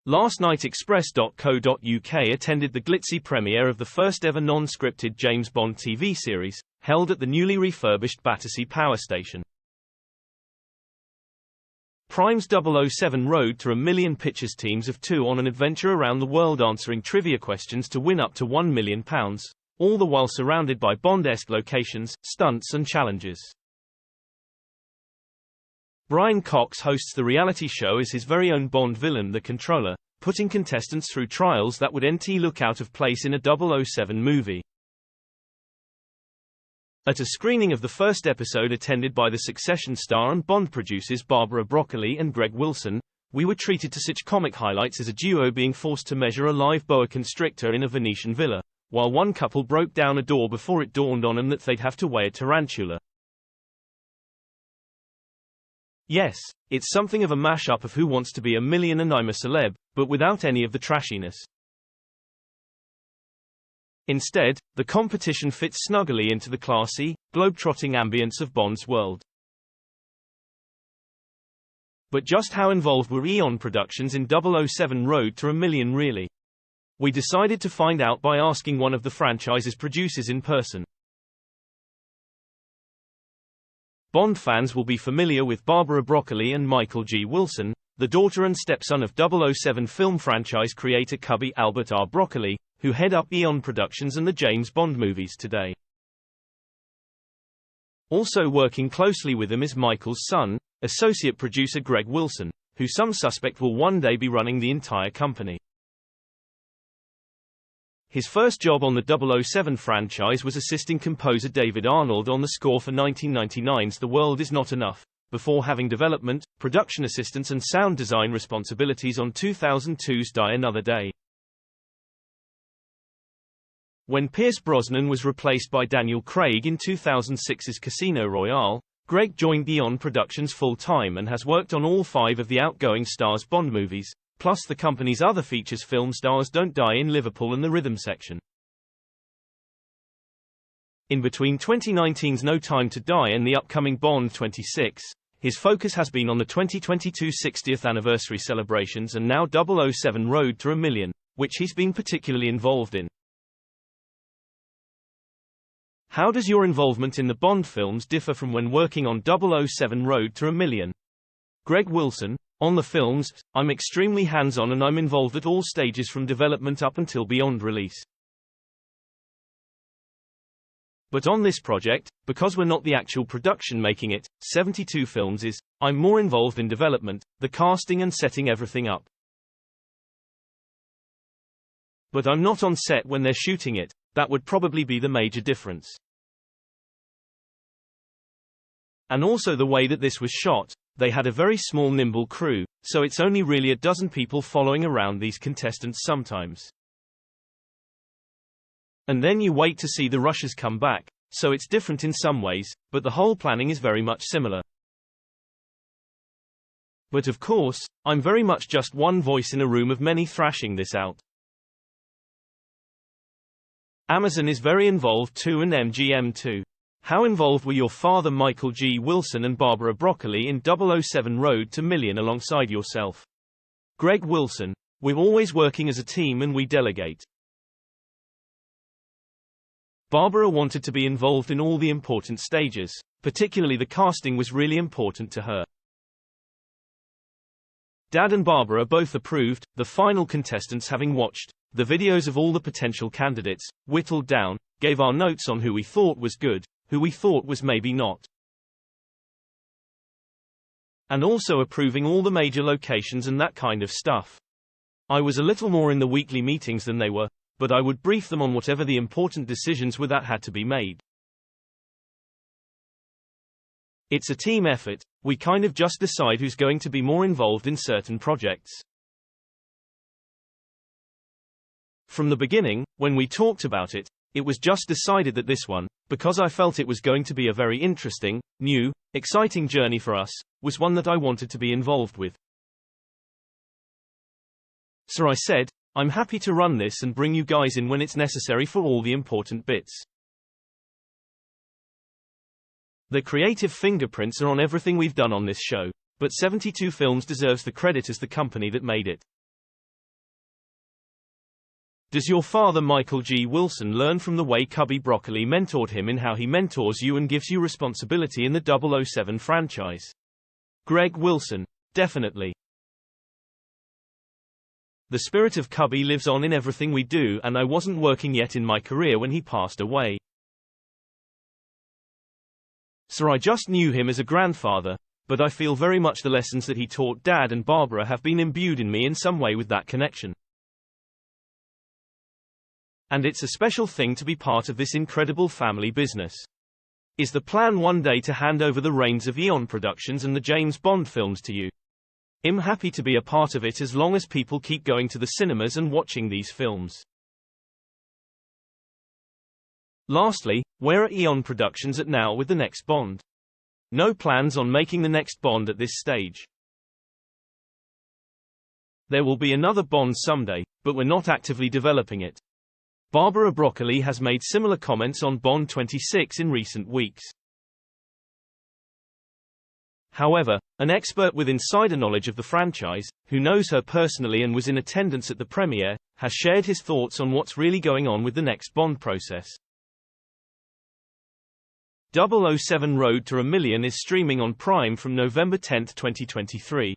Last night Express.co.uk attended the glitzy premiere of the first ever non-scripted James Bond TV series, held at the newly refurbished Battersea Power Station. Prime's 007 Road to a Million pictures teams of two on an adventure around the world answering trivia questions to win up to £1 million, all the while surrounded by Bond-esque locations, stunts and challenges. Brian Cox hosts the reality show as his very own Bond villain, the Controller, putting contestants through trials that would look out of place in a 007 movie. At a screening of the first episode attended by the Succession star and Bond producers Barbara Broccoli and Greg Wilson, we were treated to such comic highlights as a duo being forced to measure a live boa constrictor in a Venetian villa, while one couple broke down a door before it dawned on them that they'd have to weigh a tarantula. Yes, it's something of a mashup of Who Wants to Be a Million and I'm a Celeb, but without any of the trashiness. Instead, the competition fits snuggly into the classy, globe-trotting ambience of Bond's world. But just how involved were EON Productions in 007 Road to a Million really? We decided to find out by asking one of the franchise's producers in person. Bond fans will be familiar with Barbara Broccoli and Michael G. Wilson, the daughter and stepson of 007 film franchise creator Cubby Albert R. Broccoli, who head up EON Productions and the James Bond movies today. Also working closely with him is Michael's son, associate producer Greg Wilson, who some suspect will one day be running the entire company. His first job on the 007 franchise was assisting composer David Arnold on the score for 1999's The World Is Not Enough, before having development, production assistance and sound design responsibilities on 2002's Die Another Day. When Pierce Brosnan was replaced by Daniel Craig in 2006's Casino Royale, Greg joined EON Productions full-time and has worked on all 5 of the outgoing star's Bond movies, plus the company's other features film Stars Don't Die in Liverpool and the Rhythm Section. In between 2019's No Time to Die and the upcoming Bond 26, his focus has been on the 2022 60th anniversary celebrations and now 007 Road to a Million, which he's been particularly involved in. How does your involvement in the Bond films differ from when working on 007 Road to a Million? Greg Wilson: on the films, I'm extremely hands-on and I'm involved at all stages from development up until beyond release. But on this project, because we're not the actual production making it, 72 films is, I'm more involved in development, the casting and setting everything up. But I'm not on set when they're shooting it, that would probably be the major difference. And also the way that this was shot, they had a very small nimble crew, so it's only really a dozen people following around these contestants sometimes. And then you wait to see the rushes come back, so it's different in some ways, but the whole planning is very much similar. But of course, I'm very much just one voice in a room of many thrashing this out. Amazon is very involved too and MGM too. How involved were your father Michael G. Wilson and Barbara Broccoli in 007 Road to Million alongside yourself? Greg Wilson: we're always working as a team and we delegate. Barbara wanted to be involved in all the important stages, particularly the casting was really important to her. Dad and Barbara both approved, the final contestants having watched the videos of all the potential candidates, whittled down, gave our notes on who we thought was good, who we thought was maybe not. And also approving all the major locations and that kind of stuff. I was a little more in the weekly meetings than they were, but I would brief them on whatever the important decisions were that had to be made. It's a team effort, we kind of just decide who's going to be more involved in certain projects. From the beginning, when we talked about it, it was just decided that this one, because I felt it was going to be a very interesting, new, exciting journey for us, was one that I wanted to be involved with. So I said, I'm happy to run this and bring you guys in when it's necessary for all the important bits. The creative fingerprints are on everything we've done on this show, but 72 Films deserves the credit as the company that made it. Does your father Michael G. Wilson learn from the way Cubby Broccoli mentored him in how he mentors you and gives you responsibility in the 007 franchise? Greg Wilson. Definitely. The spirit of Cubby lives on in everything we do, and I wasn't working yet in my career when he passed away. So I just knew him as a grandfather, but I feel very much the lessons that he taught Dad and Barbara have been imbued in me in some way with that connection. And it's a special thing to be part of this incredible family business. Is the plan one day to hand over the reins of EON Productions and the James Bond films to you? I'm happy to be a part of it as long as people keep going to the cinemas and watching these films. Lastly, where are EON Productions at now with the next Bond? No plans on making the next Bond at this stage. There will be another Bond someday, but we're not actively developing it. Barbara Broccoli has made similar comments on Bond 26 in recent weeks. However, an expert with insider knowledge of the franchise, who knows her personally and was in attendance at the premiere, has shared his thoughts on what's really going on with the next Bond process. 007 Road to a Million is streaming on Prime from November 10, 2023.